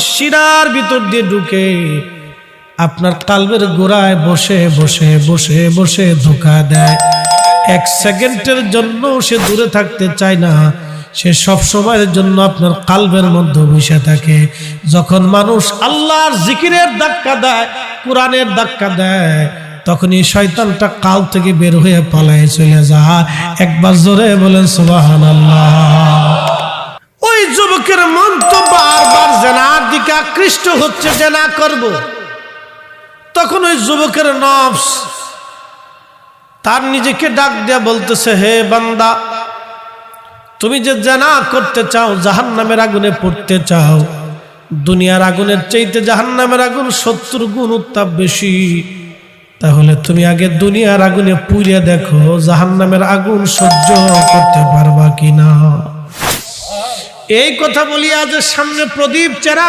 শিরার ভিতর দিয়ে ঢুকে আপনার কালবের গোড়ায় বসে বসে বসে বসে ধোঁকা দেয়। এক সেকেন্ডের জন্য সে দূরে থাকতে চায় না, সে সব সময়ের জন্য আপনার কালবের মধ্যে বসে থাকে। যখন মানুষ আল্লাহর জিকিরের ধাক্কা দেয়, কোরআনের ধাক্কা দেয়, তখনই শয়তানটা কাল থেকে বের হয়ে পালায় চলে যায়। একবার জোরে বলেন সুবহানাল্লাহ। ওই যুবকের মন তো বারবার জেনার দিকে আকৃষ্ট হচ্ছে, জেনা করব। তখন ওই যুবকের নফস তার নিজেকে ডাক দিয়া বলতেছে, হে বান্দা, তুমি যে জেনা করতে চাও, জাহান্নামের আগুনে পড়তে চাও, দুনিয়ার আগুনের চাইতে জাহান্নামের আগুন 70 গুণ উত্তাপ বেশি। তাহলে তুমি আগে দুনিয়ার আগুনে পুড়ে দেখো জাহান্নামের আগুন সহ্য করতে পারবা কিনা। এই কথা বলিয়া যে সামনে প্রদীপ চেরা